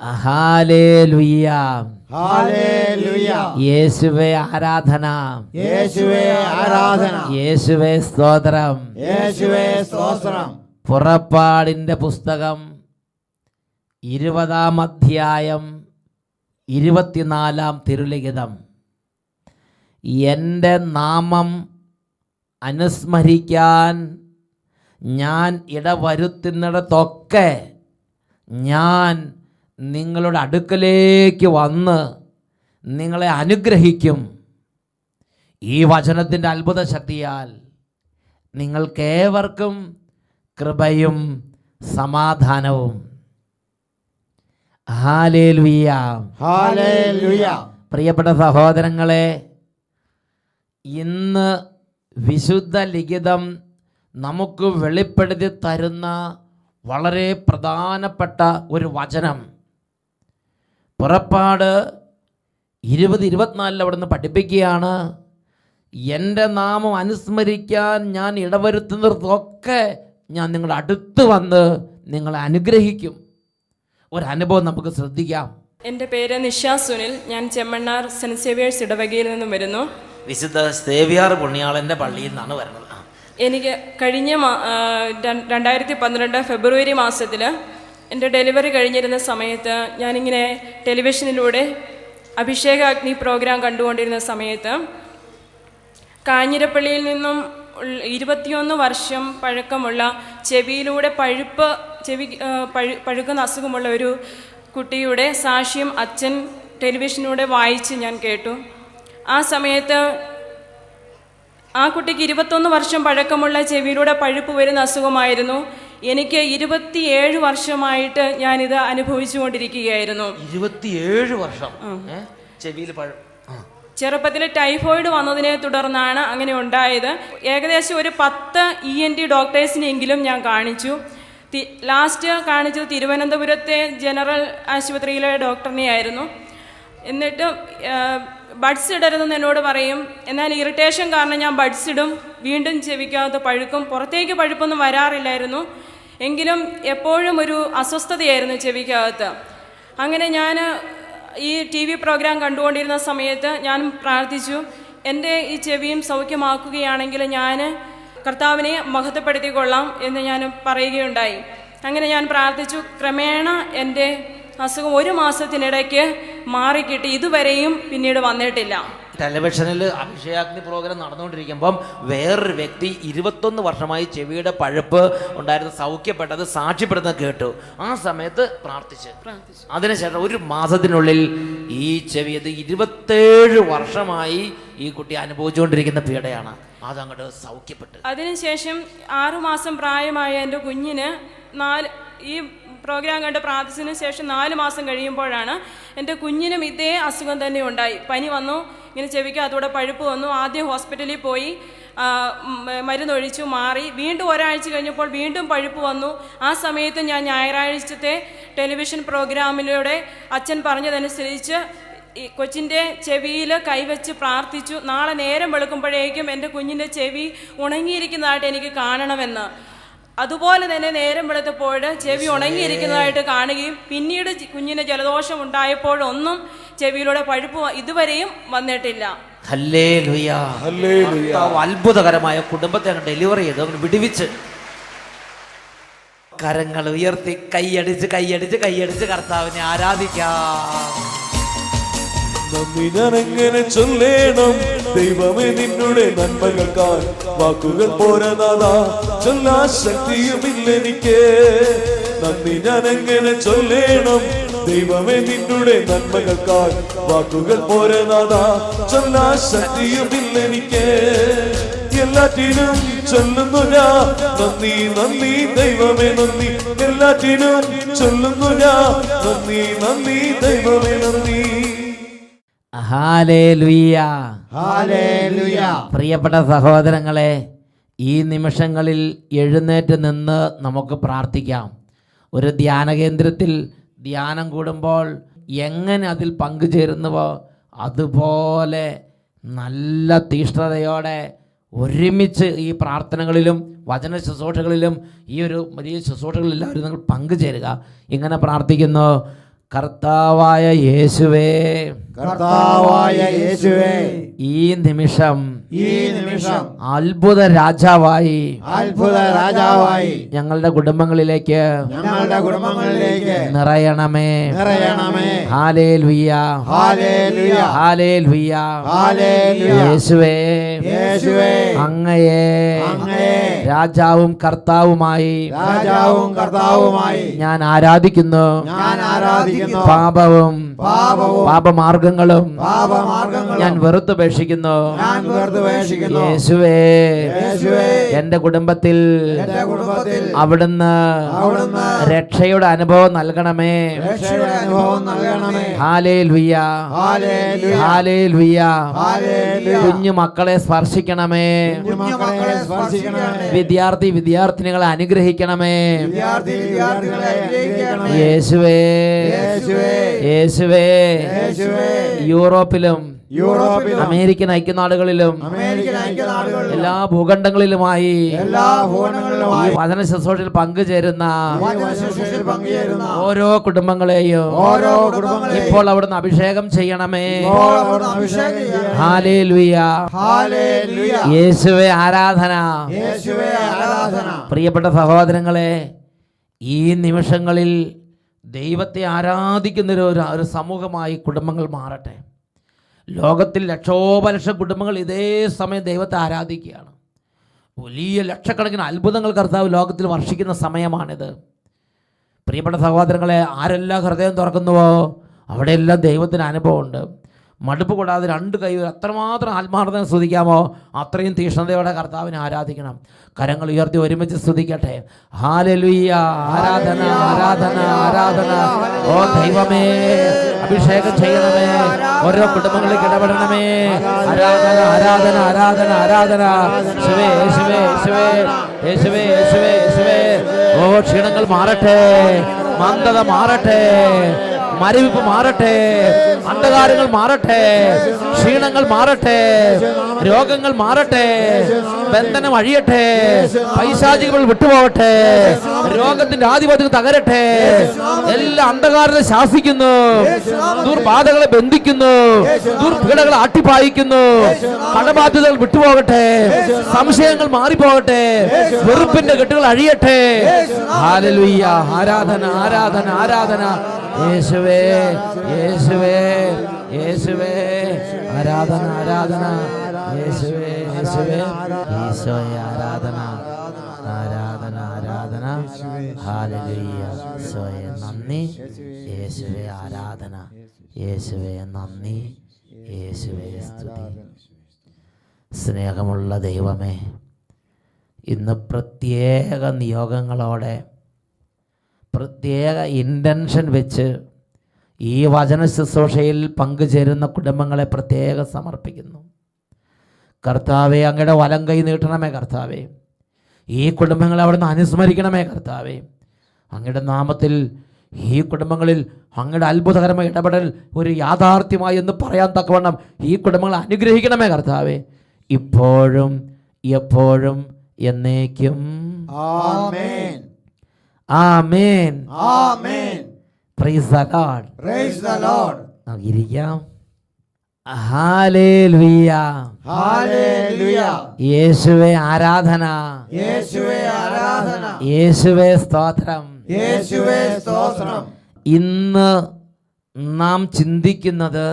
Hallelujah, ഹല്ലേലൂയ. യേശുവേ ആരാധന, യേശുവേ ആരാധന, യേശുവേ സ്തോത്രം, യേശുവേ സ്തോത്രം. പുറപ്പാടിൻ്റെ പുസ്തകം 20-ാം അധ്യായം 24-ാം തിരുലിഖിതം. എൻ്റെ നാമം അനുസ്മരിക്കാൻ ഞാൻ ഇടവരുത്തുന്നിടത്തൊക്കെ ഞാൻ നിങ്ങളുടെ അടുക്കലേക്ക് വന്ന് നിങ്ങളെ അനുഗ്രഹിക്കും. ഈ വചനത്തിൻ്റെ അത്ഭുത ശക്തിയാൽ നിങ്ങൾക്കേവർക്കും കൃപയും സമാധാനവും. Hallelujah, hallelujah. പ്രിയപ്പെട്ട സഹോദരങ്ങളെ, ഇന്ന് വിശുദ്ധ ലിഖിതം നമുക്ക് വെളിപ്പെടുത്തി തരുന്ന വളരെ പ്രധാനപ്പെട്ട ഒരു വചനം. പുറപ്പാട് 20-24 അവിടെ നിന്ന് പഠിപ്പിക്കുകയാണ്, എൻ്റെ നാമം അനുസ്മരിക്കാൻ ഞാൻ ഇടവരുത്തുന്നതൊക്കെ ഞാൻ നിങ്ങളുടെ അടുത്ത് വന്ന് നിങ്ങളെ അനുഗ്രഹിക്കും. ഒരനുഭവം നമുക്ക് ശ്രദ്ധിക്കാം. എൻ്റെ പേര് നിഷ സുനിൽ. ഞാൻ ചെമ്മണ്ണാർ സെൻറ്റ് സേവിയേഴ്സ് ഇടവകയിൽ നിന്നും വരുന്നു. വിശുദ്ധ സേവ്യാർ പുണ്യാളൻ്റെ പള്ളിയിൽ നിന്നാണ് വരുന്നത്. എനിക്ക് കഴിഞ്ഞ 2012 ഫെബ്രുവരി മാസത്തിൽ എൻ്റെ ഡെലിവറി കഴിഞ്ഞിരുന്ന സമയത്ത് ഞാനിങ്ങനെ ടെലിവിഷനിലൂടെ അഭിഷേകാഗ്നി പ്രോഗ്രാം കണ്ടുകൊണ്ടിരുന്ന സമയത്ത് കാഞ്ഞിരപ്പള്ളിയിൽ നിന്നും 21 വർഷം പഴക്കമുള്ള ചെവിയിലൂടെ പഴുക്കുന്ന അസുഖമുള്ള ഒരു കുട്ടിയുടെ സാക്ഷ്യം അച്ഛൻ ടെലിവിഷനിലൂടെ വായിച്ച് ഞാൻ കേട്ടു. ആ സമയത്ത് ആ കുട്ടിക്ക് 21 വർഷം പഴക്കമുള്ള ചെവിയിലൂടെ പഴുപ്പ് വരുന്ന അസുഖമായിരുന്നു. എനിക്ക് 27 വർഷമായിട്ട് ഞാനിത് അനുഭവിച്ചു കൊണ്ടിരിക്കുകയായിരുന്നു. 27 വർഷം ചെവിയിൽ ചെറുപ്പത്തിൽ ടൈഫോയിഡ് വന്നതിനെ തുടർന്നാണ് അങ്ങനെ ഉണ്ടായത്. ഏകദേശം ഒരു 10 ENT ഡോക്ടേഴ്സിനെങ്കിലും ഞാൻ കാണിച്ചു. ലാസ്റ്റ് കാണിച്ചത് തിരുവനന്തപുരത്തെ ജനറൽ ആശുപത്രിയിലെ ഡോക്ടറിനെയായിരുന്നു. എന്നിട്ട് ബഡ്സ് ഇടരുതെന്ന് എന്നോട് പറയും. എന്നാൽ ഇറിറ്റേഷൻ കാരണം ഞാൻ ബഡ്സ് ഇടും. വീണ്ടും ചെവിക്കകത്ത് പഴുക്കും. പുറത്തേക്ക് പഴുപ്പൊന്നും വരാറില്ലായിരുന്നു, എങ്കിലും എപ്പോഴും ഒരു അസ്വസ്ഥതയായിരുന്നു ചെവിക്കകത്ത്. അങ്ങനെ ഞാൻ ഈ TV പ്രോഗ്രാം കണ്ടുകൊണ്ടിരുന്ന സമയത്ത് ഞാൻ പ്രാർത്ഥിച്ചു, എൻ്റെ ഈ ചെവിയും സൗഖ്യമാക്കുകയാണെങ്കിൽ ഞാൻ കർത്താവിനെ മഹത്വപ്പെടുത്തിക്കൊള്ളാം എന്ന് ഞാൻ പറയുകയുണ്ടായി. അങ്ങനെ ഞാൻ പ്രാർത്ഥിച്ചു. ക്രമേണ എൻ്റെ അസുഖം 1 മാസത്തിനിടയ്ക്ക് മാറിക്കിട്ടി. ഇതുവരെയും പിന്നീട് വന്നിട്ടില്ല. ടെലിവിഷനിൽ അഭിഷേകാഗ്നി പ്രോഗ്രാം നടന്നുകൊണ്ടിരിക്കുമ്പം വേറൊരു വ്യക്തി 21 വർഷമായി ചെവിയുടെ പഴുപ്പ് ഉണ്ടായിരുന്ന സൗഖ്യപ്പെട്ടത് സാക്ഷ്യപ്പെടുന്നത് കേട്ടു. ആ സമയത്ത് പ്രാർത്ഥിച്ച് അതിനുശേഷം 1 മാസത്തിനുള്ളിൽ ഈ ചെവി, അത് 27 വർഷമായി ഈ കുട്ടി അനുഭവിച്ചുകൊണ്ടിരിക്കുന്ന പീഡയാണ്, അതങ്ങോട്ട് സൗഖ്യപ്പെട്ടു. അതിനുശേഷം 6 മാസം പ്രായമായ എൻ്റെ കുഞ്ഞിന് ഈ പ്രോഗ്രാം കണ്ട് പ്രാർത്ഥിച്ചതിന് ശേഷം 4 മാസം കഴിയുമ്പോഴാണ് എൻ്റെ കുഞ്ഞിനും ഇതേ അസുഖം തന്നെ ഉണ്ടായി. പനി വന്നു, ഇങ്ങനെ ചെവിക്ക് അതോടെ പഴുപ്പ് വന്നു. ആദ്യം ഹോസ്പിറ്റലിൽ പോയി മരുന്നൊഴിച്ചു, മാറി. വീണ്ടും ഒരാഴ്ച കഴിഞ്ഞപ്പോൾ വീണ്ടും പഴുപ്പ് വന്നു. ആ സമയത്ത് ഞാൻ ഞായറാഴ്ചത്തെ ടെലിവിഷൻ പ്രോഗ്രാമിലൂടെ അച്ഛൻ പറഞ്ഞതനുസരിച്ച് ഈ കൊച്ചിൻ്റെ ചെവിയിൽ കൈവച്ച് പ്രാർത്ഥിച്ചു. നാളെ നേരം വെളുക്കുമ്പോഴേക്കും എൻ്റെ കുഞ്ഞിൻ്റെ ചെവി ഉണങ്ങിയിരിക്കുന്നതായിട്ട് എനിക്ക് കാണണമെന്ന്. അതുപോലെ തന്നെ നേരം വെളുത്തപ്പോൾ ചെവി ഉണങ്ങിയിരിക്കുന്നതായിട്ട് കാണുകയും പിന്നീട് കുഞ്ഞിന് ജലദോഷം ഉണ്ടായപ്പോഴൊന്നും ചെവിയിലൂടെ പഴുപ്പ് ഇതുവരെയും വന്നിട്ടില്ല. Hallelujah, hallelujah. അത്ഭുതകരമായ കുടുംബത്തെ അങ്ങ് ഡെലിവറി ചെയ്ത് അങ്ങ് വിടുവിച്ച് കരങ്ങൾ ഉയർത്തി കൈയടിച്ച് കൈയടിച്ച് കൈയടിച്ച് കർത്താവിനെ ആരാധിക്കാം. നമ്മി ഞാനെങ്ങനെ ചൊല്ലേണം ദൈവമേ നിന്നുടെ നന്മകൾക്കായി, വാക്കുകൾ പോരാതാ ചൊല്ലാ ശക്തിയുമില്ലെനിക്ക്. നന്ദി ഞാനെങ്ങനെ ചൊല്ലേണം ദൈവമേ നിന്നുടെ നന്മകൾക്കായി, വാക്കുകൾ പോരാതാ ചൊല്ലാ ശക്തിയുമില്ലെനിക്ക്. എല്ലാറ്റിനും ചൊല്ലുന്നു ഞാൻ നന്ദി നന്ദി ദൈവമേ നന്ദി. എല്ലാറ്റിനും ചൊല്ലുന്നു ഞാൻ നന്ദി നന്ദി ദൈവമേ നന്ദി. Hallelujah, hallelujah. പ്രിയപ്പെട്ട സഹോദരങ്ങളെ, ഈ നിമിഷങ്ങളിൽ എഴുന്നേറ്റ് നിന്ന് നമുക്ക് പ്രാർത്ഥിക്കാം. ഒരു ധ്യാന കേന്ദ്രത്തിൽ ധ്യാനം കൂടുമ്പോൾ എങ്ങനെ അതിൽ പങ്കുചേരുന്നുവോ അതുപോലെ നല്ല തീഷ്ണതയോടെ ഒരുമിച്ച് ഈ പ്രാർത്ഥനകളിലും വചന ശുശ്രൂഷകളിലും ഈ ഒരു വലിയ ശുശ്രൂഷകളിലെല്ലാവരും നിങ്ങൾ പങ്കുചേരുക. ഇങ്ങനെ പ്രാർത്ഥിക്കുന്നു: കർത്താവായ യേശുവേ, കർത്താവായ യേശുവേ, ഈ നിമിഷം അത്ഭുത രാജാവായി രാജാവായി ഞങ്ങളുടെ കുടുംബങ്ങളിലേക്ക് നിറയണമേ. ഹല്ലേലൂയ, ഹല്ലേലൂയ, ഹല്ലേലൂയ. ഹല്ലേലൂയ. യേശുവേ, അങ്ങയെ രാജാവും കർത്താവുമായി ഞാൻ ആരാധിക്കുന്നു. പാപവും പാപമാർഗങ്ങളും ഞാൻ വെറുത്തുപേക്ഷിക്കുന്നു. യേശുവേ, എന്റെ കുടുംബത്തിൽ അവിടുന്ന് രക്ഷയുടെ അനുഭവം നൽകണമേ. Hallelujah, hallelujah. കുഞ്ഞു മക്കളെ സ്പർശിക്കണമേ. വിദ്യാർത്ഥിനികളെ അനുഗ്രഹിക്കണമേ. യേശുവേ, യേശുവേ, യൂറോപ്പിലും അമേരിക്കൻ ഐക്യനാടുകളിലും എല്ലാ ഭൂഖണ്ഡങ്ങളിലുമായി ഈ വചന ശുശ്രൂഷയിൽ പങ്കുചേരുന്ന ഓരോ കുടുംബങ്ങളെയും ഇപ്പോൾ അവിടുന്ന് അഭിഷേകം ചെയ്യണമേ. ഹല്ലേലൂയ, യേശുവേ ആരാധന. പ്രിയപ്പെട്ട സഹോദരങ്ങളെ, ഈ നിമിഷങ്ങളിൽ ദൈവത്തെ ആരാധിക്കുന്ന ഒരു സമൂഹമായി കുടുംബങ്ങൾ മാറട്ടെ. ലോകത്തിൽ ലക്ഷോപലക്ഷം കുടുംബങ്ങൾ ഇതേ സമയം ദൈവത്തെ ആരാധിക്കുകയാണ്. വലിയ ലക്ഷക്കണക്കിന് അത്ഭുതങ്ങൾ കർത്താവ് ലോകത്തിൽ വർഷിക്കുന്ന സമയമാണിത്. പ്രിയപ്പെട്ട സഹോദരങ്ങളെ, ആരെല്ലാം ഹൃദയം തുറക്കുന്നുവോ അവിടെയെല്ലാം ദൈവത്തിന് അനുഭവമുണ്ട്. മടുപ്പ് കൂടാതെ രണ്ട് കൈ അത്രമാത്രം ആത്മാർത്ഥത സ്തുതിക്കാമോ അത്രയും തീക്ഷ്ണതയോടെ കർത്താവിനെ ആരാധിക്കണം. കരങ്ങൾ ഉയർത്തി ഒരുമിച്ച് സ്തുതിക്കട്ടെ. ഹല്ലേലൂയ, ആരാധന, ആരാധന, ആരാധന. ഓ ദൈവമേ, അഭിഷേകം ചെയ്യണമേ. ഓരോ കുടുംബങ്ങളിലേക്ക് ഇടപെടണമേ. ആരാധന, ആരാധന, ആരാധന, ആരാധന. യേശുവേ, യേശുവേ, യേശുവേ, യേശുവേ, യേശുവേ, യേശുവേ. ഓ ക്ഷീണങ്ങൾ മാറട്ടെ, മന്ദത മാറട്ടെ, മരവിപ്പ് മാറട്ടെ, അന്ധകാരങ്ങൾ മാറട്ടെ, ക്ഷീണങ്ങൾ മാറട്ടെ, രോഗങ്ങൾ മാറട്ടെ, ബന്ധനം അഴിയട്ടെ, പൈശാചികൾ വിട്ടുപോകട്ടെ, രോഗത്തിന്റെ ആധിപത്യം തകരട്ടെ. എല്ലാ അന്ധകാരത്തെ ശാസിക്കുന്നു, ദുർബാധകളെ ബന്ധിക്കുന്നു, ദുർപീഡകളെ ആട്ടിപ്പായിക്കുന്നു. കടബാധ്യതകൾ വിട്ടുപോകട്ടെ, സംശയങ്ങൾ മാറിപ്പോകട്ടെ, വെറുപ്പിന്റെ കെട്ടുകൾ അഴിയട്ടെ. ഹല്ലേലൂയ, ആരാധന, ആരാധന, ആരാധന. യേശുവേ, യേശുവേ, യേശുവേ, ആരാധന, ആരാധന. യേശുവേ, യേശുവേ, ഈശോയെ ആരാധന, ആരാധന, ആരാധന. ഹല്ലേലൂയ, ഈശോയെ നന്ദി. യേശുവേ ആരാധന, യേശുവേ നന്ദി, യേശുവേ സ്തുതി. സ്നേഹമുള്ള ദൈവമേ, ഇന്ന് പ്രത്യേക നിയോഗങ്ങളോടെ പ്രത്യേക ഇൻറ്റൻഷൻ വെച്ച് ഈ വചന ശുശ്രൂഷയിൽ പങ്കുചേരുന്ന കുടുംബങ്ങളെ പ്രത്യേകം സമർപ്പിക്കുന്നു. കർത്താവെ, അങ്ങയുടെ വലം കൈ നീട്ടണമേ. കർത്താവെ, ഈ കുടുംബങ്ങളെ അവിടുന്ന് അനുസ്മരിക്കണമേ. കർത്താവെ, അങ്ങയുടെ നാമത്തിൽ ഈ കുടുംബങ്ങളിൽ അങ്ങയുടെ അത്ഭുതകരമായ ഇടപെടൽ ഒരു യാഥാർത്ഥ്യമായി എന്ന് പറയാൻ തക്കവണ്ണം ഈ കുടുംബങ്ങളെ അനുഗ്രഹിക്കണമേ. കർത്താവെ, ഇപ്പോഴും എപ്പോഴും എന്നേക്കും. ആമേൻ, ആമേൻ, ആമേൻ. Praise the Lord, praise the Lord. നമുക്ക് ഇരിക്കാം. ഹല്ലേലൂയ, ഹല്ലേലൂയ. യേശുവേ ആരാധന, യേശുവേ ആരാധന, യേശുവേ സ്തോത്രം, യേശുവേ സ്തോത്രം. ഇന്ന് നാം ചിന്തിക്കുന്നത്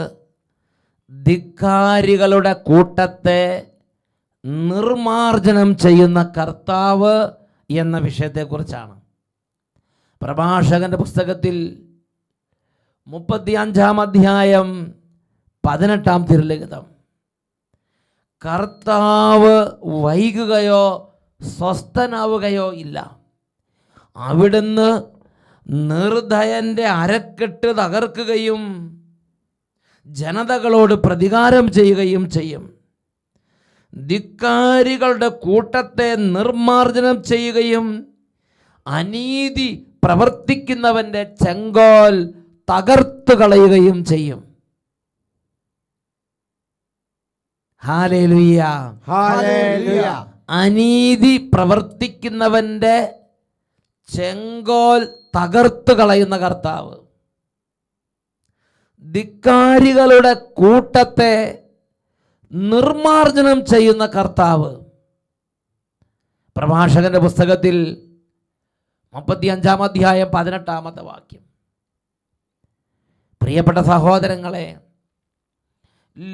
ധിക്കാരികളുടെ കൂട്ടത്തെ നിർമാർജനം ചെയ്യുന്ന കർത്താവ് എന്ന വിഷയത്തെക്കുറിച്ചാണ്. പ്രഭാഷകന്റെ പുസ്തകത്തിൽ 35-ാം അധ്യായം 18-ാം തിരുലിഖിതം, കർത്താവ് വൈകുകയോ സ്വസ്ഥനാവുകയോ ഇല്ല. അവിടുന്ന് നിർദയന്റെ അരക്കെട്ട് തകർക്കുകയും ജനതകളോട് പ്രതികാരം ചെയ്യുകയും ചെയ്യും. ധിക്കാരികളുടെ കൂട്ടത്തെ നിർമാർജനം ചെയ്യുകയും അനീതി പ്രവർത്തിക്കുന്നവന്റെ ചെങ്കോൽ തകർത്തു കളയുകയും ചെയ്യും. Hallelujah, hallelujah. അനീതി പ്രവർത്തിക്കുന്നവന്റെ ചെങ്കോൽ തകർത്തു കളയുന്ന കർത്താവ്. ധിക്കാരികളുടെ കൂട്ടത്തെ നിർമാർജനം ചെയ്യുന്ന കർത്താവ്. പ്രഭാഷകന്റെ പുസ്തകത്തിൽ 35-ാം അധ്യായം 18-ാമത്തെ വാക്യം. പ്രിയപ്പെട്ട സഹോദരങ്ങളെ,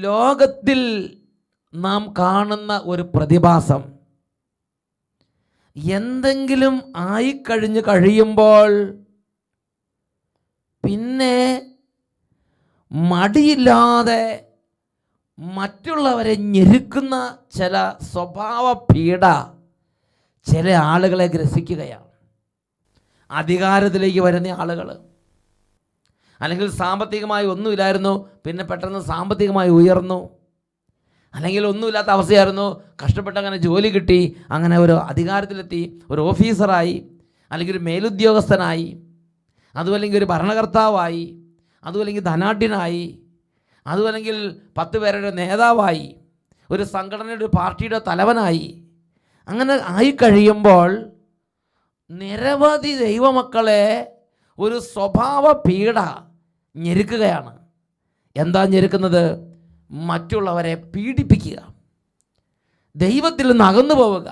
ലോകത്തിൽ നാം കാണുന്ന ഒരു പ്രതിഭാസം, എന്തെങ്കിലും ആയിക്കഴിഞ്ഞ് കഴിയുമ്പോൾ പിന്നെ മടിയില്ലാതെ മറ്റുള്ളവരെ ഞെരുക്കുന്ന ചില സ്വഭാവ പീഡ ചില ആളുകളെ ഗ്രസിക്കുകയാണ്. അധികാരത്തിലേക്ക് വരുന്ന ആളുകൾ, അല്ലെങ്കിൽ സാമ്പത്തികമായി ഒന്നുമില്ലായിരുന്നു, പിന്നെ പെട്ടെന്ന് സാമ്പത്തികമായി ഉയർന്നു, അല്ലെങ്കിൽ ഒന്നുമില്ലാത്ത അവസ്ഥയായിരുന്നു, കഷ്ടപ്പെട്ട് അങ്ങനെ ജോലി കിട്ടി, അങ്ങനെ ഒരു അധികാരത്തിലെത്തി, ഒരു ഓഫീസറായി, അല്ലെങ്കിൽ ഒരു മേലുദ്യോഗസ്ഥനായി, അതുമല്ലെങ്കിൽ ഒരു ഭരണകർത്താവായി, അതുമല്ലെങ്കിൽ ധനാഢ്യനായി, അതുമല്ലെങ്കിൽ 10 പേരുടെ നേതാവായി, ഒരു സംഘടനയുടെ ഒരു പാർട്ടിയുടെ തലവനായി. അങ്ങനെ ആയിക്കഴിയുമ്പോൾ നിരവധി ദൈവമക്കളെ ഒരു സ്വഭാവ പീഡ ഞെരുക്കുകയാണ്. എന്താ ഞെരുക്കുന്നത്? മറ്റുള്ളവരെ പീഡിപ്പിക്കുക, ദൈവത്തിൽ നിന്ന് അകന്നു പോവുക,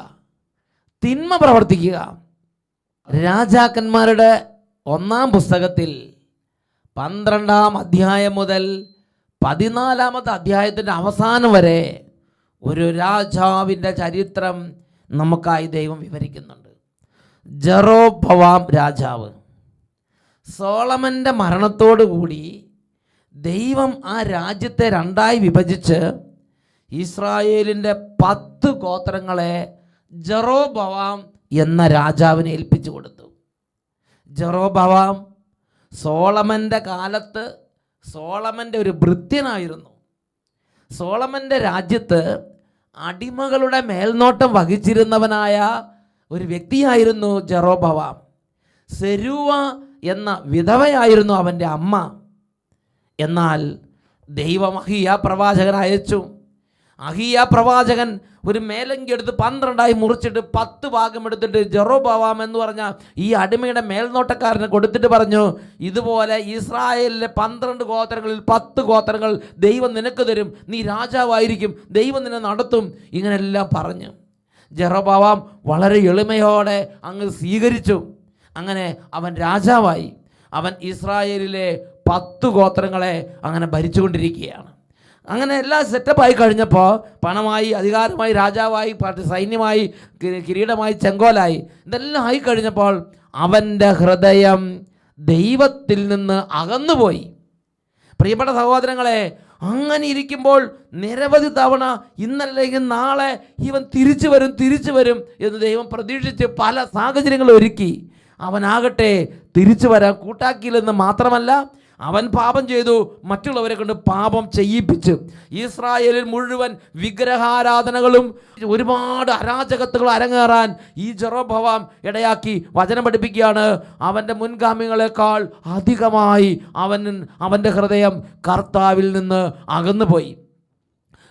തിന്മ പ്രവർത്തിക്കുക. രാജാക്കന്മാരുടെ 1-ാം പുസ്തകത്തിൽ 12-ാം അധ്യായം മുതൽ 14-ാമത്തെ അധ്യായത്തിൻ്റെ അവസാനം വരെ ഒരു രാജാവിൻ്റെ ചരിത്രം നമുക്കായി ദൈവം വിവരിക്കുന്നുണ്ട്. ജെറോബോവാം രാജാവ്. സോളമൻ്റെ മരണത്തോടുകൂടി ദൈവം ആ രാജ്യത്തെ 2ആയി വിഭജിച്ച് ഇസ്രായേലിൻ്റെ 10 ഗോത്രങ്ങളെ ജെറോബോവാം എന്ന രാജാവിനെ ഏൽപ്പിച്ചു കൊടുത്തു. ജെറോബോവാം സോളമൻ്റെ കാലത്ത് സോളമൻ്റെ ഒരു ഭൃത്യനായിരുന്നു. സോളമൻ്റെ രാജ്യത്ത് അടിമകളുടെ മേൽനോട്ടം വഹിച്ചിരുന്നവനായ ഒരു വ്യക്തിയായിരുന്നു ജെറോബോവാം. സെരൂവ എന്ന വിധവയായിരുന്നു അവൻ്റെ അമ്മ. എന്നാൽ ദൈവം അഹിയ പ്രവാചകൻ അയച്ചു. അഹിയ പ്രവാചകൻ ഒരു മേലങ്കി എടുത്ത് 12ആയി മുറിച്ചിട്ട് 10 ഭാഗം എടുത്തിട്ട് ജെറോബോവാം എന്ന് പറഞ്ഞ ഈ അടിമയുടെ മേൽനോട്ടക്കാരന് കൊടുത്തിട്ട് പറഞ്ഞു, ഇതുപോലെ ഇസ്രായേലിലെ 12 ഗോത്രങ്ങളിൽ 10 ഗോത്രങ്ങൾ ദൈവം നിനക്ക് തരും, നീ രാജാവായിരിക്കും, ദൈവം നിന്നെ നടത്തും. ഇങ്ങനെല്ലാം പറഞ്ഞു ജെറോബോവാം വളരെ എളിമയോടെ അങ്ങ് സ്വീകരിച്ചു. അങ്ങനെ അവൻ രാജാവായി. അവൻ ഇസ്രായേലിലെ 10 ഗോത്രങ്ങളെ അങ്ങനെ ഭരിച്ചുകൊണ്ടിരിക്കുകയാണ്. അങ്ങനെ എല്ലാം സെറ്റപ്പായി കഴിഞ്ഞപ്പോൾ പണമായി, അധികാരമായി, രാജാവായി, സൈന്യമായി, കിരീടമായി, ചെങ്കോലായി, ഇതെല്ലാം ആയിക്കഴിഞ്ഞപ്പോൾ അവൻ്റെ ഹൃദയം ദൈവത്തിൽ നിന്ന് അകന്നുപോയി. പ്രിയപ്പെട്ട സഹോദരങ്ങളെ, അങ്ങനെ ഇരിക്കുമ്പോൾ നിരവധി തവണ ഇന്നല്ലെങ്കിൽ നാളെ ഇവൻ തിരിച്ചു വരും എന്ന് ദൈവം പ്രതീക്ഷിച്ച് പല സാഹചര്യങ്ങളും ഒരുക്കി. അവനാകട്ടെ തിരിച്ചു വരാൻ കൂട്ടാക്കിയില്ലെന്ന് മാത്രമല്ല, അവൻ പാപം ചെയ്തു, മറ്റുള്ളവരെ കൊണ്ട് പാപം ചെയ്യിപ്പിച്ചു. ഇസ്രായേലിൽ മുഴുവൻ വിഗ്രഹാരാധനകളും ഒരുപാട് അരാജകത്വങ്ങൾ അരങ്ങേറാൻ ഈ ജെറോബോവാം ഇടയാക്കി. വചനം പഠിപ്പിക്കുകയാണ്, അവൻ്റെ മുൻഗാമികളെക്കാൾ അധികമായി അവൻ്റെ ഹൃദയം കർത്താവിൽ നിന്ന് അകന്നുപോയി.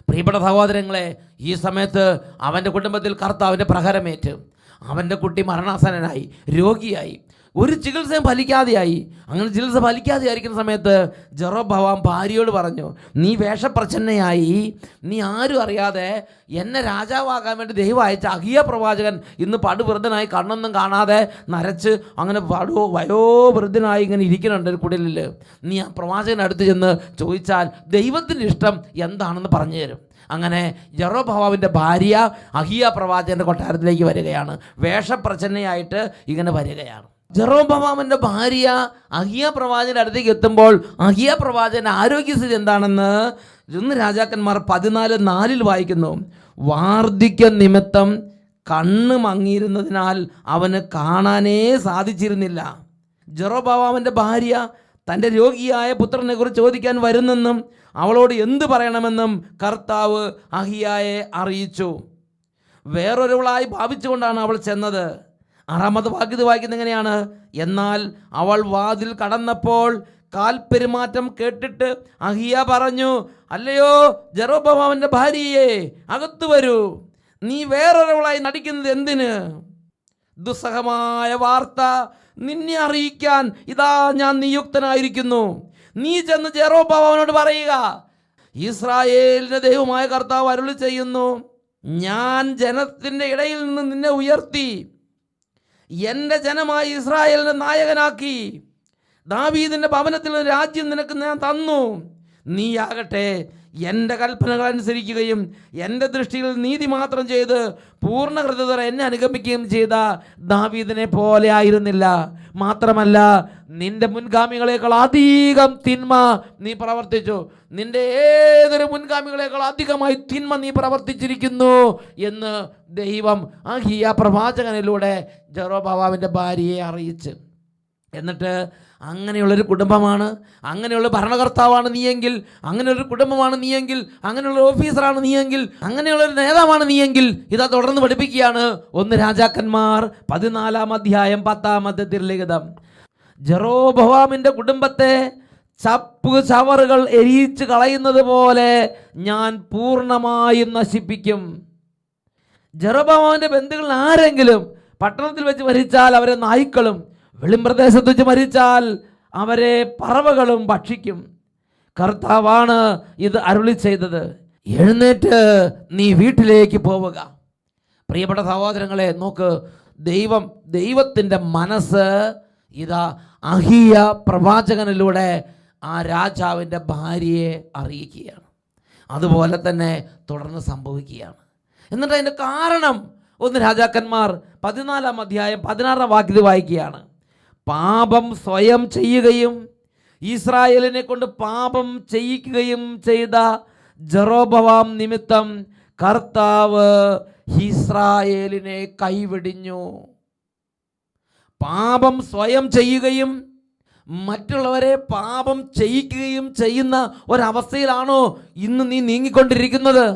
പ്രിയപ്പെട്ട സഹോദരങ്ങളെ, ഈ സമയത്ത് അവൻ്റെ കുടുംബത്തിൽ കർത്താവിൻ്റെ പ്രഹരമേറ്റ്. അവൻ്റെ കുട്ടി മരണാസന്നനായി, രോഗിയായി, ഒരു ചികിത്സയും ഫലിക്കാതെയായി. അങ്ങനെ ചികിത്സ ഫലിക്കാതെയായിരിക്കുന്ന സമയത്ത് ജെറോബോവാം ഭാര്യയോട് പറഞ്ഞു, നീ വേഷപ്രച്ഛന്നയായി, നീ ആരും അറിയാതെ എന്നെ രാജാവാകാൻ വേണ്ടി ദൈവം അയച്ച അഹിയ പ്രവാചകൻ ഇന്ന് പടുവൃദ്ധനായി, കണ്ണൊന്നും കാണാതെ നരച്ച് അങ്ങനെ വയോവൃദ്ധനായി ഇങ്ങനെ ഇരിക്കുന്നുണ്ട് ഒരു കുടിലിൽ. നീ ആ പ്രവാചകൻ്റെ അടുത്ത് ചെന്ന് ചോദിച്ചാൽ ദൈവത്തിൻ്റെ ഇഷ്ടം എന്താണെന്ന് പറഞ്ഞു തരും. അങ്ങനെ ജെറോബോവാമിൻ്റെ ഭാര്യ അഹിയ പ്രവാചകൻ്റെ കൊട്ടാരത്തിലേക്ക് വരികയാണ്. വേഷപ്രച്ഛന്നയായിട്ട് ഇങ്ങനെ വരികയാണ്. ജെറോബോവാമിൻ്റെ ഭാര്യ അഹിയ പ്രവാചകൻ്റെ അടുത്തേക്ക് എത്തുമ്പോൾ അഹിയ പ്രവാചകൻ്റെ ആരോഗ്യസ്ഥിതി എന്താണെന്ന് 1 രാജാക്കന്മാർ 14:4 വായിക്കുന്നു. വാർദ്ധക്യ നിമിത്തം കണ്ണ് മങ്ങിയിരുന്നതിനാൽ അവന് കാണാനേ സാധിച്ചിരുന്നില്ല. ജെറോബോവാമിൻ്റെ ഭാര്യ തൻ്റെ രോഗിയായ പുത്രനെ കുറിച്ച് ചോദിക്കാൻ വരുന്നെന്നും അവളോട് എന്ത് പറയണമെന്നും കർത്താവ് അഹിയായെ അറിയിച്ചു. വേറൊരുവളായി ഭാവിച്ചുകൊണ്ടാണ് അവൾ ചെന്നത്. 6-ാമത്തെ വാക്യത്തിൽ വായിക്കുന്നത് എങ്ങനെയാണ്? എന്നാൽ അവൾ വാതിൽ കടന്നപ്പോൾ കാൽപെരുമാറ്റം കേട്ടിട്ട് അഹിയ പറഞ്ഞു, അല്ലയോ ജെറോബോവാമിൻ്റെ ഭാര്യയെ, അകത്തു വരൂ, നീ വേറൊരുവളായി നടിക്കുന്നത് എന്തിന്? ദുസ്സഹമായ വാർത്ത നിന്നെ അറിയിക്കാൻ ഇതാ ഞാൻ നിയുക്തനായിരിക്കുന്നു. നീ ചെന്ന് ജെറോബോവാമിനോട് പറയുക, ഇസ്രായേലിന്റെ ദൈവമായ കർത്താവ് അരുളി ചെയ്യുന്നു, ഞാൻ ജനത്തിൻ്റെ ഇടയിൽ നിന്ന് നിന്നെ ഉയർത്തി എൻ്റെ ജനമായി ഇസ്രായേലിനെ നായകനാക്കി, ദാവീദിൻ്റെ ഭവനത്തിൽ രാജ്യം നിനക്ക് ഞാൻ തന്നു. നീയാകട്ടെ എൻ്റെ കൽപ്പനകൾ അനുസരിക്കുകയും എൻ്റെ ദൃഷ്ടിയിൽ നീതി മാത്രം ചെയ്ത് പൂർണ്ണ ഹൃദയത്തോടെ എന്നെ അനുഗമിക്കുകയും ചെയ്ത ദാവീദിനെ പോലെ ആയിരുന്നില്ല. മാത്രമല്ല, നിന്റെ മുൻഗാമികളെക്കാൾ അധികം തിന്മ നീ പ്രവർത്തിച്ചു. നിന്റെ ഏതൊരു മുൻഗാമികളെക്കാൾ അധികമായി തിന്മ നീ പ്രവർത്തിച്ചിരിക്കുന്നു എന്ന് ദൈവം അഹിയ പ്രവാചകനിലൂടെ ജെറോബോവാമിൻ്റെ ഭാര്യയെ അറിയിച്ച്, എന്നിട്ട് അങ്ങനെയുള്ളൊരു കുടുംബമാണ്, അങ്ങനെയുള്ള ഭരണകർത്താവാണ് നീയെങ്കിൽ, അങ്ങനെയുള്ളൊരു കുടുംബമാണ് നീയെങ്കിൽ, അങ്ങനെയുള്ള ഓഫീസറാണ് നീയെങ്കിൽ, അങ്ങനെയുള്ളൊരു നേതാവാണ് നീയെങ്കിൽ, ഇതാ തുടർന്ന് പഠിപ്പിക്കുകയാണ്. 1 രാജാക്കന്മാർ 14-ാം അധ്യായം 10-ാമത്തെ തിരുലിഖിതം. ജെറോബോവാമിൻ്റെ കുടുംബത്തെ ചവറുകൾ എരിയിച്ച് കളയുന്നത് പോലെ ഞാൻ പൂർണ്ണമായും നശിപ്പിക്കും. ജെറോബോവാമിൻ്റെ ബന്ധുക്കൾ ആരെങ്കിലും പട്ടണത്തിൽ വെച്ച് മരിച്ചാൽ അവരെ നായ്ക്കളും, വെളിമ്പ്രദേശത്ത് വെച്ച് മരിച്ചാൽ അവരെ പറവകളും ഭക്ഷിക്കും. കർത്താവാണ് ഇത് അരുളി ചെയ്തത്. എഴുന്നേറ്റ് നീ വീട്ടിലേക്ക് പോവുക. പ്രിയപ്പെട്ട സഹോദരങ്ങളെ, നോക്ക്, ദൈവത്തിൻ്റെ മനസ്സ് ഇതാ അഹിയ പ്രവാചകനിലൂടെ ആ രാജാവിൻ്റെ ഭാര്യയെ അറിയിക്കുകയാണ്. അതുപോലെ തന്നെ തുടർന്ന് സംഭവിക്കുകയാണ്. എന്നിട്ട് അതിൻ്റെ കാരണം 1 രാജാക്കന്മാർ 14-ാം അധ്യായം 16-ാം വാക്യത്തിൽ വായിക്കുകയാണ്. പാപം സ്വയം ചെയ്യുകയും ഇസ്രായേലിനെ കൊണ്ട് പാപം ചെയ്യിക്കുകയും ചെയ്ത ജെറോബോവാം നിമിത്തം കർത്താവ് ഇസ്രായേലിനെ കൈവെടിഞ്ഞു. പാപം സ്വയം ചെയ്യുകയും മറ്റുള്ളവരെ പാപം ചെയ്യിക്കുകയും ചെയ്യുന്ന ഒരവസ്ഥയിലാണോ ഇന്ന് നീ നീങ്ങിക്കൊണ്ടിരിക്കുന്നത്?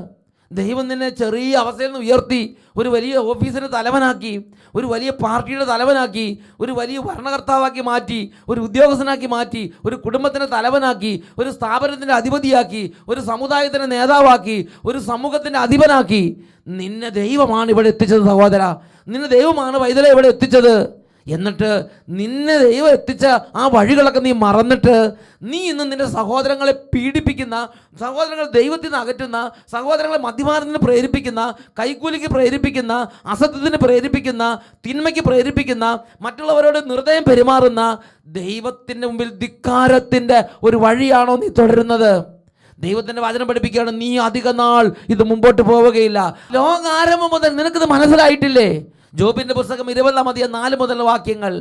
ദൈവം നിന്നെ ചെറിയ അവസ്ഥയിൽ നിന്ന് ഉയർത്തി ഒരു വലിയ ഓഫീസിൻ്റെ തലവനാക്കി, ഒരു വലിയ പാർട്ടിയുടെ തലവനാക്കി, ഒരു വലിയ ഭരണകർത്താവാക്കി മാറ്റി, ഒരു ഉദ്യോഗസ്ഥനാക്കി മാറ്റി, ഒരു കുടുംബത്തിൻ്റെ തലവനാക്കി, ഒരു സ്ഥാപനത്തിൻ്റെ അധിപതിയാക്കി, ഒരു സമുദായത്തിൻ്റെ നേതാവാക്കി, ഒരു സമൂഹത്തിൻ്റെ അധിപനാക്കി. നിന്നെ ദൈവമാണ് ഇവിടെ എത്തിച്ചത് സഹോദര, നിന്നെ ദൈവമാണ് വൈതലെ ഇവിടെ എത്തിച്ചത്. എന്നിട്ട് നിന്നെ ദൈവം എത്തിച്ച ആ വഴികളൊക്കെ നീ മറന്നിട്ട് നീ ഇന്ന് നിന്റെ സഹോദരങ്ങളെ പീഡിപ്പിക്കുന്ന, സഹോദരങ്ങൾ ദൈവത്തിൽ നിന്ന് അകറ്റുന്ന, സഹോദരങ്ങളെ മദ്യപാനത്തിന് പ്രേരിപ്പിക്കുന്ന, കൈക്കൂലിക്ക് പ്രേരിപ്പിക്കുന്ന, അസത്യത്തിന് പ്രേരിപ്പിക്കുന്ന, തിന്മയ്ക്ക് പ്രേരിപ്പിക്കുന്ന, മറ്റുള്ളവരോട് നിർദ്ദയം പെരുമാറുന്ന ദൈവത്തിൻ്റെ മുമ്പിൽ ധിക്കാരത്തിൻ്റെ ഒരു വഴിയാണോ നീ തുടരുന്നത്? ദൈവത്തിൻ്റെ വചനം പഠിപ്പിക്കുകയാണ്, നീ അധിക നാൾ ഇത് മുമ്പോട്ട് പോവുകയില്ല. ലോകാരംഭം മുതൽ നിനക്കിത് മനസ്സിലായിട്ടില്ലേ? ജോബിൻ്റെ പുസ്തകം 20-ാം അധ്യായം 4 മുതൽ വാക്യങ്ങൾ.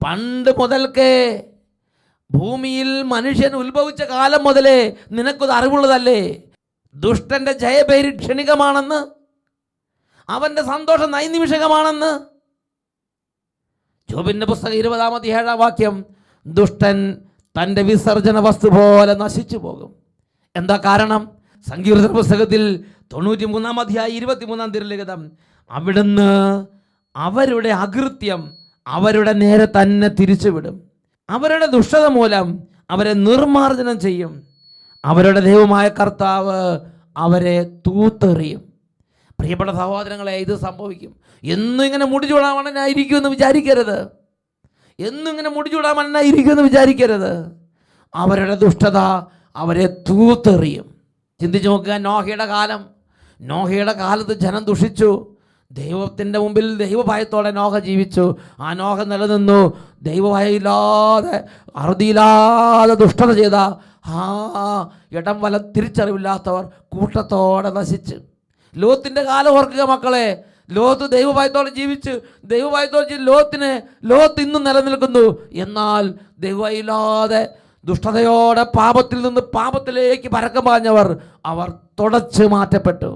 പണ്ട് മുതൽക്കേ ഭൂമിയിൽ മനുഷ്യൻ ഉത്ഭവിച്ച കാലം മുതലേ നിനക്കത് അറിവുള്ളതല്ലേ? ദുഷ്ടന്റെ ജയപേരി ക്ഷണികമാണെന്ന്, അവന്റെ സന്തോഷം നൈനിമിഷകമാണെന്ന്. ജോബിൻ്റെ പുസ്തകം 20-ാം അധ്യായം 7-ാം വാക്യം, ദുഷ്ടൻ തൻ്റെ വിസർജന വസ്തു പോലെ നശിച്ചു പോകും. എന്താ കാരണം? സങ്കീർത്തന പുസ്തകത്തിൽ 93-ാം അധ്യായം 23-ാം തിരുലിഖിതം, അവിടുന്ന് അവരുടെ അകൃത്യം അവരുടെ നേരെ തന്നെ തിരിച്ചുവിടും, അവരുടെ ദുഷ്ടത മൂലം അവരെ നിർമാർജനം ചെയ്യും, അവരുടെ ദൈവമായ കർത്താവ് അവരെ തൂത്തെറിയും. പ്രിയപ്പെട്ട സഹോദരങ്ങളെ, ഇത് സംഭവിക്കും. എന്നും ഇങ്ങനെ മുടിചൂടാമണ്ണനായിരിക്കുമെന്ന് വിചാരിക്കരുത്. എന്നും ഇങ്ങനെ മുടിചൂടാമണ്ണനായിരിക്കുമെന്ന് വിചാരിക്കരുത്. അവരുടെ ദുഷ്ടത അവരെ തൂത്തെറിയും. ചിന്തിച്ചു നോക്കുക, നോഹയുടെ കാലത്ത് ജനം ദുഷിച്ചു. ദൈവത്തിൻ്റെ മുമ്പിൽ ദൈവഭയത്തോടെ നോഹ ജീവിച്ചു. ആ നോഹ നിലനിന്നു. ദൈവഭയമില്ലാതെ അറുതിയില്ലാതെ ദുഷ്ടത ചെയ്ത ഇടം വലം തിരിച്ചറിവില്ലാത്തവർ കൂട്ടത്തോടെ നശിച്ച്. ലോത്തിൻ്റെ കാലം ഓർക്കുക മക്കളെ. ലോത്ത് ദൈവഭയത്തോടെ ജീവിച്ച് ലോത്ത് ഇന്നും നിലനിൽക്കുന്നു. എന്നാൽ ദൈവമില്ലാതെ ദുഷ്ടതയോടെ പാപത്തിൽ നിന്ന് പാപത്തിലേക്ക് പരക്കം പാഞ്ഞവർ അവർ തുടച്ച് മാറ്റപ്പെട്ടു.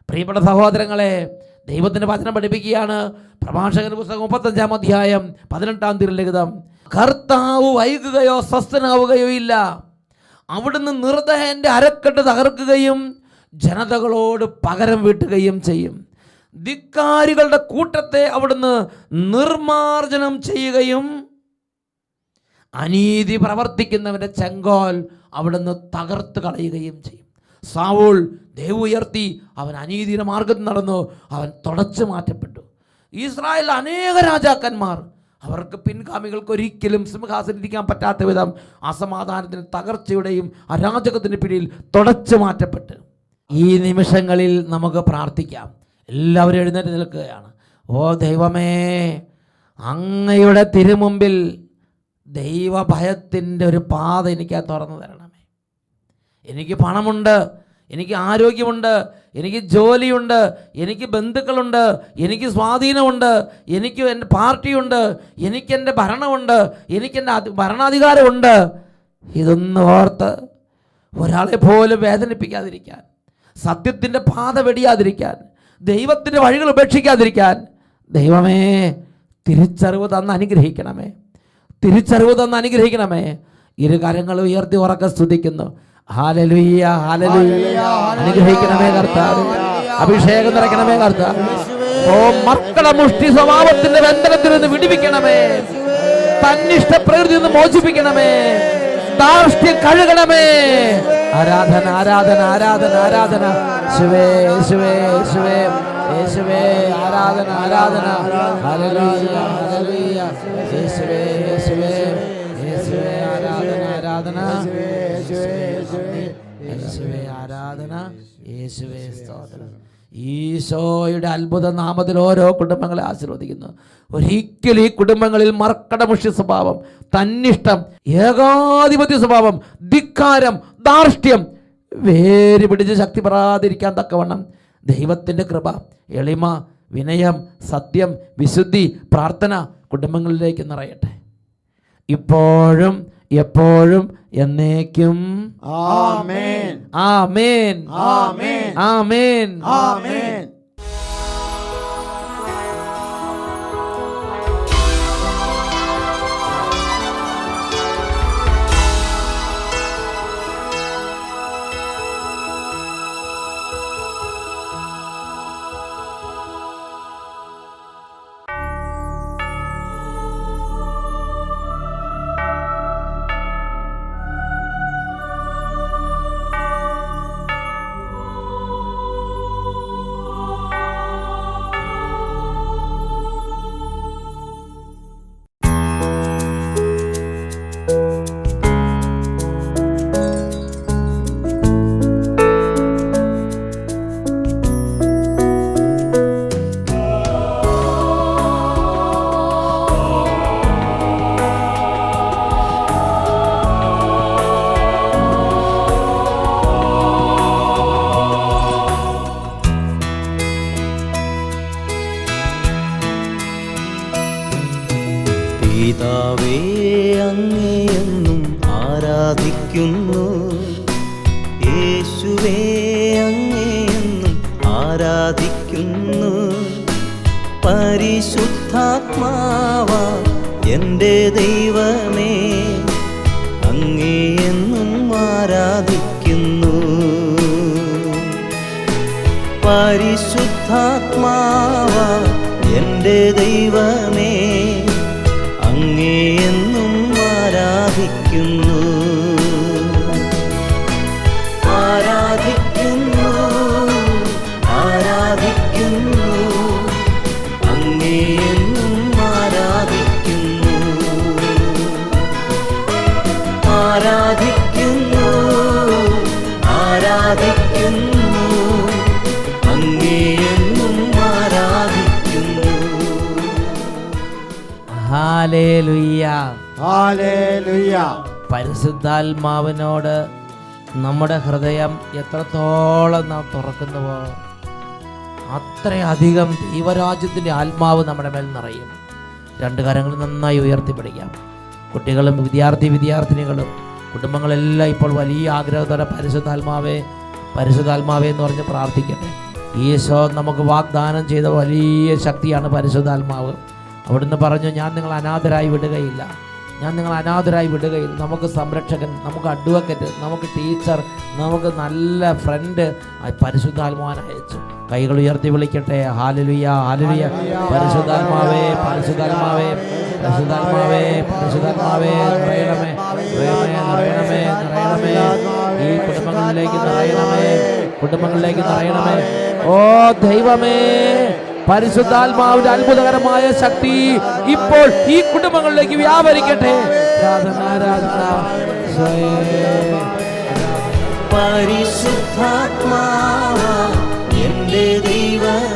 പ്രിയപ്പെട്ട സഹോദരങ്ങളെ, ദൈവത്തിൻ്റെ വചനം പഠിപ്പിക്കുകയാണ്. പ്രഭാഷകന്റെ പുസ്തകം 35-ാം അധ്യായം 18-ാം തിരുലിഖിതം, കർത്താവ് വൈകുകയോ സ്വസ്ഥനാവുകയോ ഇല്ല. അവിടുന്ന് നിർദ്ദയന്റെ അരക്കെട്ട് തകർക്കുകയും ജനതകളോട് പകരം വീട്ടുകയും ചെയ്യും. ധിക്കാരികളുടെ കൂട്ടത്തെ അവിടുന്ന് നിർമാർജനം ചെയ്യുകയും അനീതി പ്രവർത്തിക്കുന്നവന്റെ ചെങ്കോൽ അവിടുന്ന് തകർത്ത് കളയുകയും ചെയ്യും. സൗൽ ദൈവം ഉയർത്തി, അവൻ അനീതിയുടെ മാർഗത്തിൽ നടന്നു, അവൻ തുടച്ചു മാറ്റപ്പെട്ടു. ഇസ്രായേലിൽ അനേക രാജാക്കന്മാർ അവർക്ക് പിൻഗാമികൾക്ക് ഒരിക്കലും സിംഹാസനിരിക്കാൻ പറ്റാത്ത വിധം അസമാധാനത്തിന്, തകർച്ചയുടെയും അരാജകത്തിന് പിടിയിൽ തുടച്ചു മാറ്റപ്പെട്ട് ഈ നിമിഷങ്ങളിൽ നമുക്ക് പ്രാർത്ഥിക്കാം. എല്ലാവരും എഴുന്നേറ്റ് നിൽക്കുകയാണ്. ഓ ദൈവമേ, അങ്ങയുടെ തിരുമുമ്പിൽ ദൈവഭയത്തിൻ്റെ ഒരു പാത എനിക്ക് തുറന്നു തരണമേ. എനിക്ക് പണമുണ്ട്, എനിക്ക് ആരോഗ്യമുണ്ട്, എനിക്ക് ജോലിയുണ്ട്, എനിക്ക് ബന്ധുക്കളുണ്ട്, എനിക്ക് സ്വാധീനമുണ്ട്, എനിക്ക് എൻ്റെ പാർട്ടിയുണ്ട്, എനിക്കെൻ്റെ ഭരണമുണ്ട്, എനിക്കെൻ്റെ ഭരണാധികാരമുണ്ട്. ഇതൊന്ന് ഓർത്ത് ഒരാളെ പോലും വേദനിപ്പിക്കാതിരിക്കാൻ, സത്യത്തിൻ്റെ പാത വെടിയാതിരിക്കാൻ, ദൈവത്തിൻ്റെ വഴികൾ ഉപേക്ഷിക്കാതിരിക്കാൻ ദൈവമേ തിരിച്ചറിവ് തന്ന് അനുഗ്രഹിക്കണമേ, തിരിച്ചറിവ് തന്ന് അനുഗ്രഹിക്കണമേ. ഇരു കരങ്ങൾ ഉയർത്തി ഉറക്കെ സ്തുതിക്കുന്നു. Hallelujah, hallelujah. അനുഗ്രഹിക്കണമേ കർത്താവേ, അഭിഷേകം നിറയ്ക്കണമേ കർത്താവേ. ഓ മക്കളുടെ മുഷ്ടി സ്വഭാവത്തിന്റെ ബന്ധനത്തിൽ നിന്ന് വിടുവിക്കണമേ, തന്നിഷ്ട പ്രകൃതി നിന്ന് മോചിപ്പിക്കണമേ, ധാർഷ്ട്യം കഴുകണമേ. ആരാധന, ആരാധന, ആരാധന, ആരാധന. യേശുവേ, യേശുവേ, യേശുവേ, യേശുവേ, ആരാധന, ആരാധന. ഹല്ലേലൂയ, ഹല്ലേലൂയ. യേശുവേ, യേശുവേ, യേശുവേ, ആരാധന, ആരാധന. യേശുവേ ആരാധന, യേശുവേ സ്തോത്രം. ഈശോയുടെ അത്ഭുത നാമത്തിൽ ഓരോ കുടുംബങ്ങളെ ആശീർവദിക്കുന്നു. ഒരിക്കലും ഈ കുടുംബങ്ങളിൽ മർക്കടമുഷ്യ സ്വഭാവം, തന്നിഷ്ടം, ഏകാധിപത്യ സ്വഭാവം, ധിക്കാരം, ധാർഷ്ട്യം വേര് പിടിച്ച് ശക്തി പെറാതിരിക്കാൻ തക്കവണ്ണം ദൈവത്തിൻ്റെ കൃപ, എളിമ, വിനയം, സത്യം, വിശുദ്ധി, പ്രാർത്ഥന കുടുംബങ്ങളിലേക്ക് നിറയട്ടെ, ഇപ്പോഴും എപ്പോഴും എന്നേക്കും. ആമേൻ, ആമേൻ, ആമേൻ, ആമേൻ, ആമേൻ. പിതാവേ അങ്ങയെന്നും ആരാധിക്കുന്നു, യേശുവേ അങ്ങയെന്നും ആരാധിക്കുന്നു. പരിശുദ്ധാത്മാവ എൻ്റെ ദൈവമേ അങ്ങയെന്നും ആരാധിക്കുന്നു. പരിശുദ്ധാത്മാവ എൻ്റെ ദൈവമേ അങ്ങയെന്നും ആരാധിക്കുന്നു. ആരാധിക്കുന്നു, ആരാധിക്കുന്നു, അങ്ങയെന്നും ആരാധിക്കുന്നു. ആരാധിക്കുന്നു, ആരാധിക്കുന്നു, അങ്ങയെന്നും ആരാധിക്കുന്നു. ഹല്ലേലൂയ, ഹല്ലേലൂയ. പരിശുദ്ധാത്മാവിനോട് നമ്മുടെ ഹൃദയം എത്രത്തോളം നാം തുറക്കുന്നുവോ അത്രയധികം ദൈവരാജ്യത്തിൻ്റെ ആത്മാവ് നമ്മുടെ മേൽ നിറയും. രണ്ട് കരങ്ങൾ നന്നായി ഉയർത്തിപ്പിടിക്കാം. കുട്ടികളും വിദ്യാർത്ഥിനികളും കുടുംബങ്ങളെല്ലാം ഇപ്പോൾ വലിയ ആഗ്രഹത്തോടെ പരിശുദ്ധാത്മാവേ, പരിശുദ്ധാത്മാവേ എന്ന് പറഞ്ഞ് പ്രാർത്ഥിക്കട്ടെ. ഈശോ നമുക്ക് വാഗ്ദാനം ചെയ്ത വലിയ ശക്തിയാണ് പരിശുദ്ധാത്മാവ്. അവിടുന്ന് പറഞ്ഞു, ഞാൻ നിങ്ങളെ അനാഥരായി വിടുകയില്ല, ഞാൻ നിങ്ങളെ അനാഥരായി വിടുകയില്ല. നമുക്ക് സംരക്ഷകൻ, നമുക്ക് അഡ്വക്കറ്റ്, നമുക്ക് ടീച്ചർ, നമുക്ക് നല്ല ഫ്രണ്ട് പരിശുദ്ധാത്മാവൻ അയച്ചു. കൈകൾ ഉയർത്തി വിളിക്കട്ടെ. Hallelujah, hallelujah. പരിശുദ്ധാത്മാവേ, പരിശുദ്ധാത്മാവേ, പരിശുദ്ധാത്മാവേ, പരിശുദ്ധാത്മാവേ നിറയണമേ, നിറയണമേ, നിറയണമേ. ഈ കുടുംബങ്ങളിലേക്ക് നിറയണമേ, കുടുംബങ്ങളിലേക്ക് നിറയണമേ. ഓ ദൈവമേ, പരിശുദ്ധാത്മാവിന്റെ അത്ഭുതകരമായ ശക്തി ഇപ്പോൾ ഈ കുടുംബങ്ങളിലേക്ക് വ്യാപരിക്കട്ടെ. പരിശുദ്ധാത്മാവ എന്റെ ദൈവം